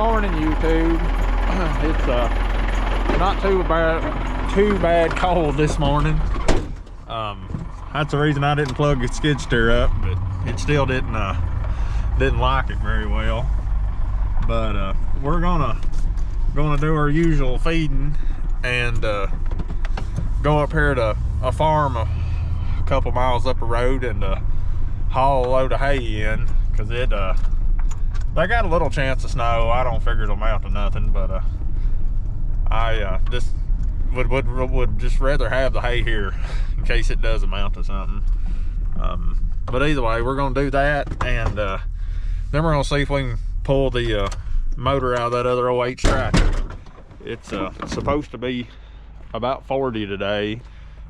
morning, YouTube. It's not too bad cold this morning. That's the reason I didn't plug the skid steer up, but it still didn't like it very well. But we're gonna do our usual feeding and go up here to a farm a couple miles up the road and haul a load of hay in, because they got a little chance of snow. I don't figure it'll amount to nothing, but I just would just rather have the hay here in case it does amount to something. But either way, we're gonna do that, and then we're gonna see if we can pull the motor out of that other H tractor. It's supposed to be about 40 today,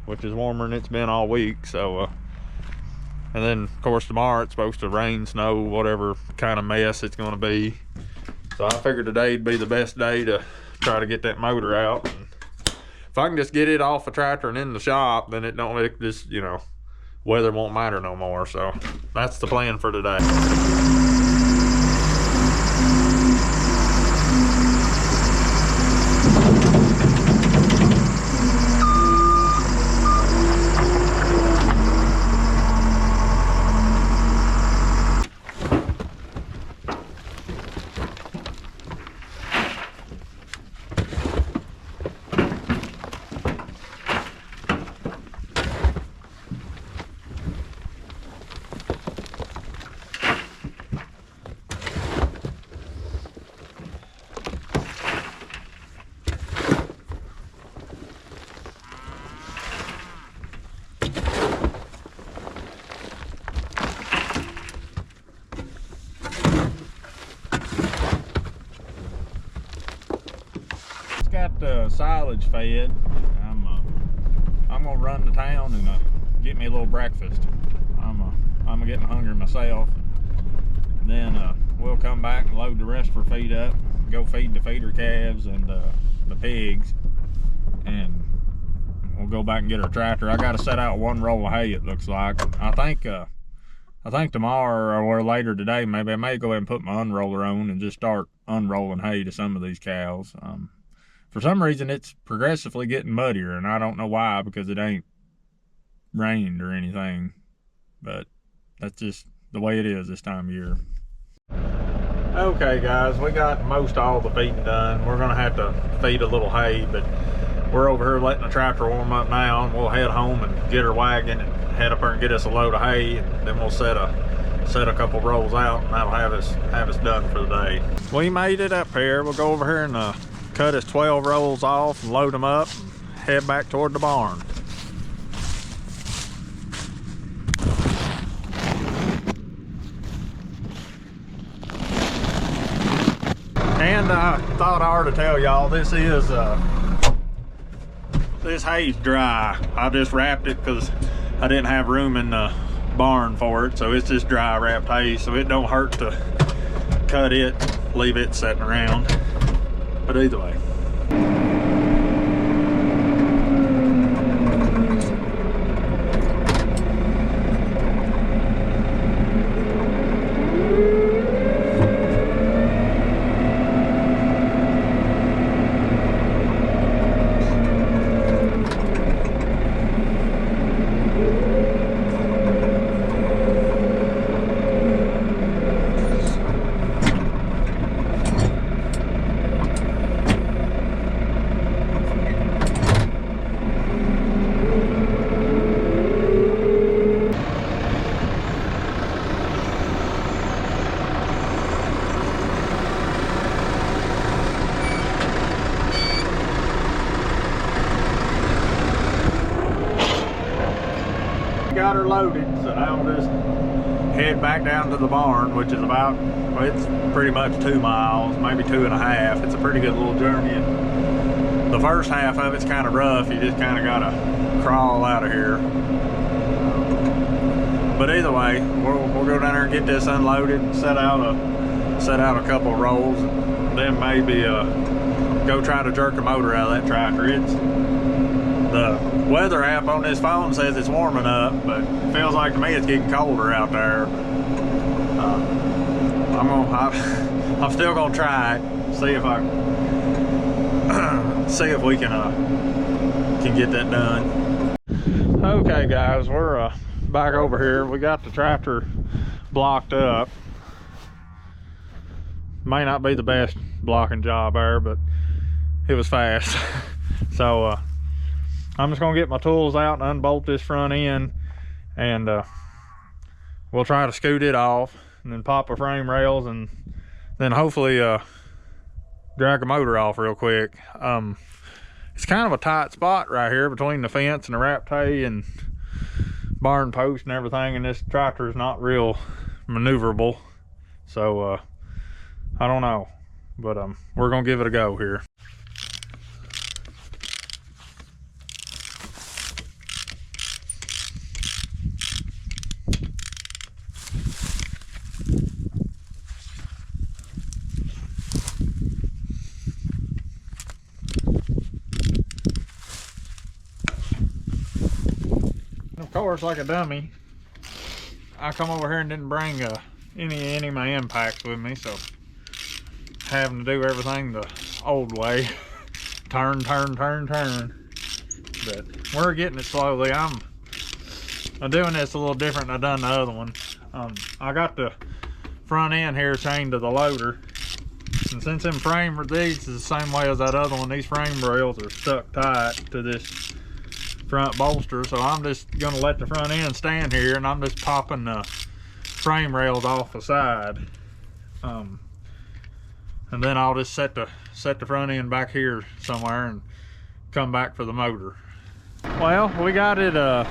which is warmer than it's been all week. So and then of course tomorrow it's supposed to rain, snow, whatever kind of mess it's going to be. So I figured today'd be the best day to try to get that motor out. And if I can just get it off the tractor and in the shop, then it just, you know, weather won't matter no more. So that's the plan for today. Got the silage fed. I'm gonna run to town and get me a little breakfast. I'm getting hungry myself. Then we'll come back and load the rest of our feed up, go feed the feeder calves and the pigs, and we'll go back and get our tractor. I got to set out one roll of hay, it looks like. I think tomorrow or later today, maybe I may go ahead and put my unroller on and just start unrolling hay to some of these cows. For some reason, it's progressively getting muddier, and I don't know why, because it ain't rained or anything. But that's just the way it is this time of year. Okay, guys, we got most all the feeding done. We're gonna have to feed a little hay, but we're over here letting the tractor warm up now, and we'll head home and get our wagon and head up there and get us a load of hay, and then we'll set a couple rolls out, and that'll have us done for the day. We made it up here. We'll go over here and cut his 12 rolls off and load them up and head back toward the barn. And I thought I ought to tell y'all, this hay's dry. I just wrapped it because I didn't have room in the barn for it, so it's just dry wrapped hay, so it don't hurt to cut it, leave it sitting around. But either way. Got her loaded, so now we'll just head back down to the barn, which is about, well, it's pretty much 2 miles, maybe 2.5. It's a pretty good little journey, and the first half of it's kind of rough. You just kind of gotta crawl out of here. But either way, we'll go down there and get this unloaded and set out a couple of rolls, and then maybe go try to jerk the motor out of that tractor. The weather app on this phone says it's warming up, but it feels like to me it's getting colder out there. I'm still gonna try it. see if I see if we can get that done. Okay guys, we're back over here. We got the tractor blocked up. May not be the best blocking job there, but it was fast. So I'm just gonna get my tools out and unbolt this front end, and we'll try to scoot it off and then pop our frame rails, and then hopefully drag the motor off real quick. It's kind of a tight spot right here between the fence and the wrap hay and barn post and everything, and this tractor is not real maneuverable. So I don't know, but we're gonna give it a go here. Of course, like a dummy, I come over here and didn't bring any of my impacts with me, so having to do everything the old way. Turn. But we're getting it slowly. I'm doing this a little different than I done the other one. I got the front end here chained to the loader, and since them these is the same way as that other one, these frame rails are stuck tight to this front bolster, so I'm just gonna let the front end stand here, and I'm just popping the frame rails off the side, and then I'll just set the front end back here somewhere and come back for the motor. Well, we got it off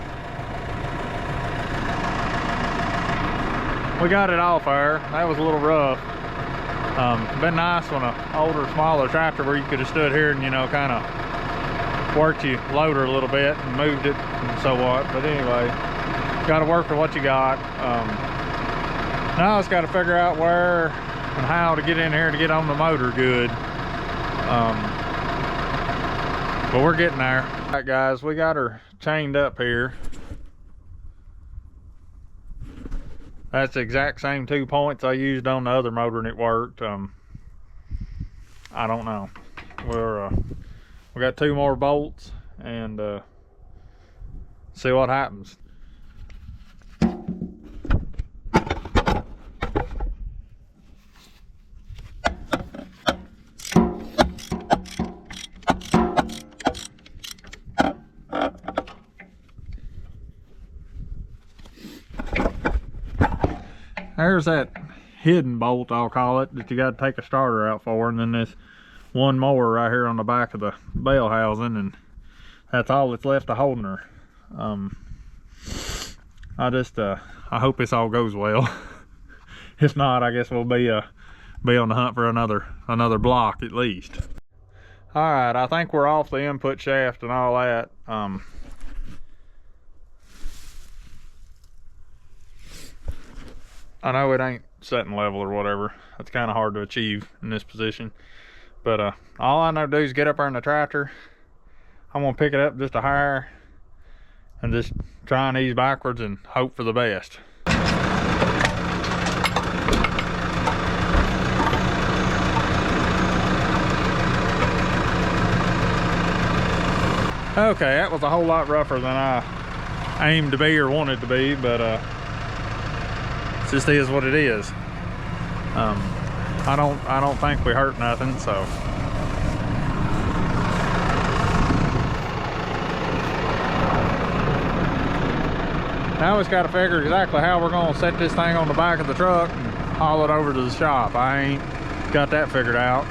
there. That was a little rough. Been nice when an older, smaller tractor where you could have stood here and, you know, kind of worked your loader a little bit and moved it and so what. But anyway, got to work with what you got. Now I just got to figure out where and how to get in here to get on the motor good. But we're getting there. All right guys, we got her chained up here. That's the exact same 2 points I used on the other motor, and it worked. I don't know. We got 2 more bolts, and see what happens. There's that hidden bolt, I'll call it, that you got to take a starter out for, and then this one more right here on the back of the bell housing, and that's all that's left of holding her. I hope this all goes well. If not, I guess we'll be on the hunt for another block at least. All right, I think we're off the input shaft and all that. I know it ain't setting level or whatever. That's kind of hard to achieve in this position. But all I know to do is get up there in the tractor. I'm gonna pick it up just a hair and just try and ease backwards and hope for the best. Okay, that was a whole lot rougher than I aimed to be or wanted to be, but it just is what it is. I don't think we hurt nothing, so. Now we just got to figure exactly how we're going to set this thing on the back of the truck and haul it over to the shop. I ain't got that figured out.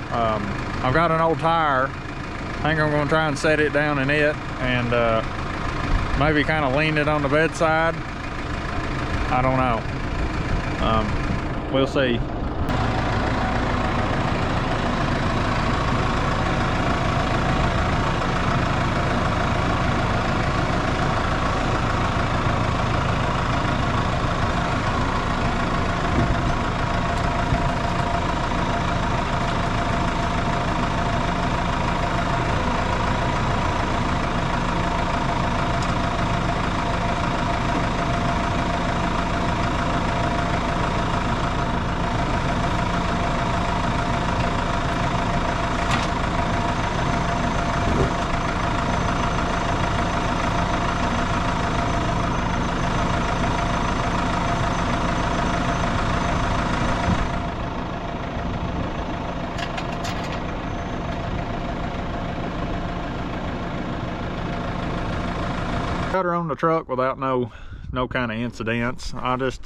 I've got an old tire. I think I'm going to try and set it down in it, and maybe kind of lean it on the bedside. I don't know. We'll see. got her on the truck without no kind of incidents. I just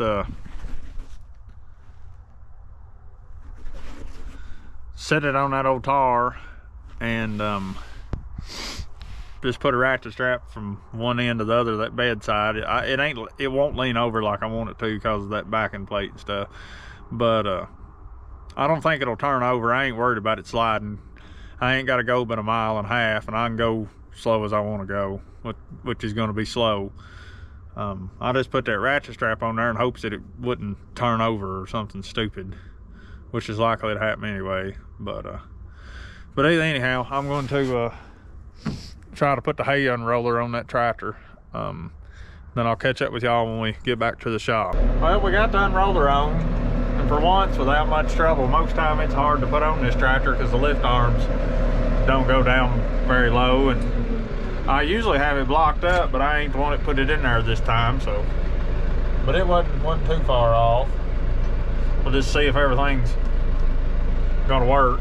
set it on that old tar and just put a ratchet strap from one end to the other, that bedside. It won't lean over like I want it to because of that backing plate and stuff, but I don't think it'll turn over. I ain't worried about it sliding. I ain't got to go but 1.5 miles, and I can go slow as I want to go, which is going to be slow. I just put that ratchet strap on there in hopes that it wouldn't turn over or something stupid, which is likely to happen anyway. But anyhow, I'm going to try to put the hay unroller on that tractor. Then I'll catch up with y'all when we get back to the shop. Well, we got the unroller on, and for once without much trouble. Most time it's hard to put on this tractor because the lift arms don't go down very low, and I usually have it blocked up, but I ain't the one that put it in there this time. So, but it wasn't too far off. We'll just see if everything's gonna work.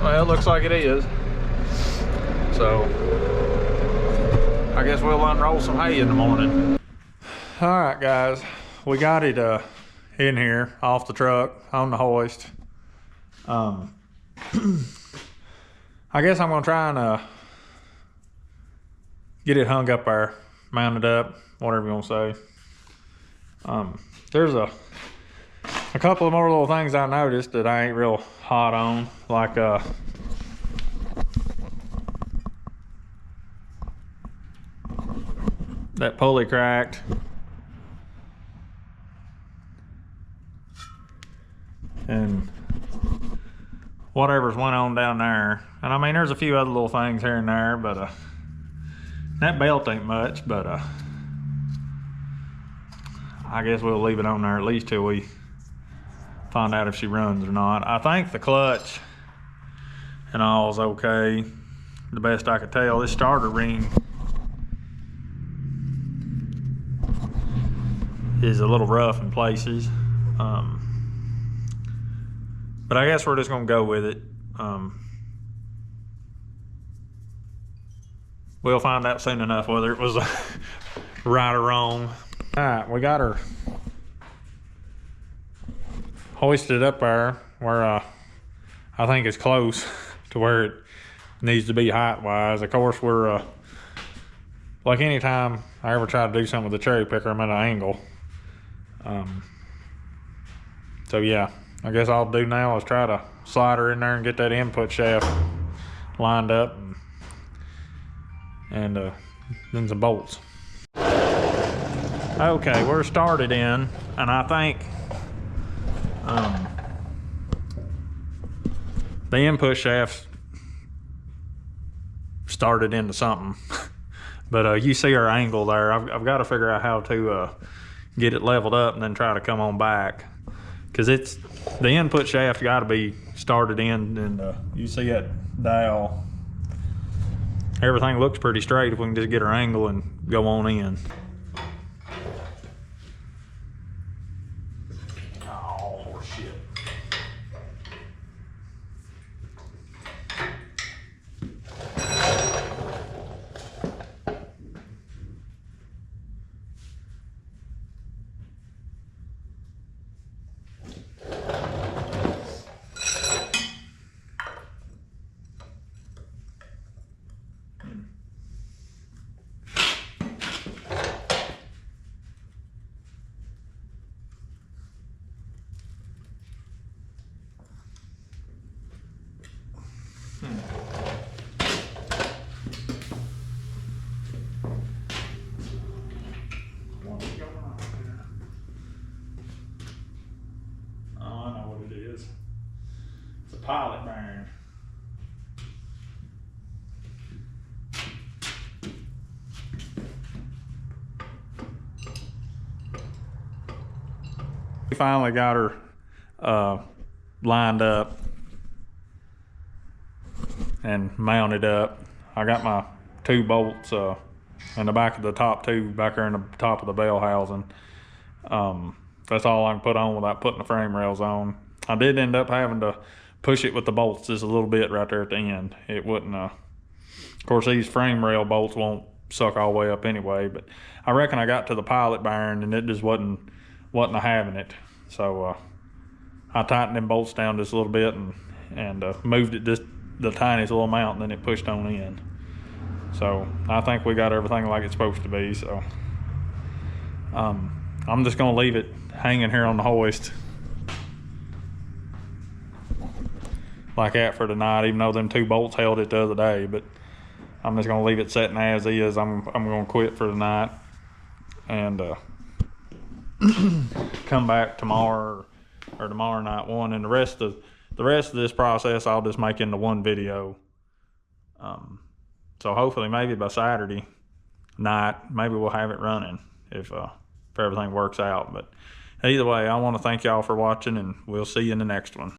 Well, it looks like it is. So I guess we'll unroll some hay in the morning. All right, guys, we got it in here off the truck on the hoist. I guess I'm gonna try and get it hung up there, mounted up, whatever you want to say. There's a couple of more little things I noticed that I ain't real hot on, like that pulley cracked, and whatever's went on down there. And I mean, there's a few other little things here and there, but that belt ain't much, but I guess we'll leave it on there at least till we find out if she runs or not. I think the clutch and all is okay, the best I could tell. This starter ring is a little rough in places, but I guess we're just gonna go with it. We'll find out soon enough whether it was right or wrong. All right, we got her hoisted up there where I think it's close to where it needs to be height wise. Of course, we're like anytime I ever try to do something with a cherry picker, I'm at an angle. So yeah, I guess all I'll do now is try to slide her in there and get that input shaft lined up, and then some bolts. Okay, we're started in, and I think the input shaft started into something. But you see our angle there. I've got to figure out how to get it leveled up and then try to come on back, because it's the input shaft got to be started in, and you see that dial, everything looks pretty straight if we can just get our angle and go on in. Oh, horse shit. Pilot bearing. We finally got her lined up and mounted up. I got my 2 bolts in the back of the top 2 back there in the top of the bell housing. That's all I can put on without putting the frame rails on. I did end up having to push it with the bolts just a little bit right there at the end. It wouldn't, of course these frame rail bolts won't suck all the way up anyway, but I reckon I got to the pilot bearing and it just wasn't having it. So I tightened them bolts down just a little bit and moved it just the tiniest little amount, and then it pushed on in. So I think we got everything like it's supposed to be. So I'm just gonna leave it hanging here on the hoist like that for tonight, even though them 2 bolts held it the other day. But I'm just gonna leave it sitting as is. I'm gonna quit for tonight and come back tomorrow or tomorrow night one, and the rest of this process I'll just make into one video. So hopefully maybe by Saturday night maybe we'll have it running if everything works out. But either way, I want to thank y'all for watching, and we'll see you in the next one.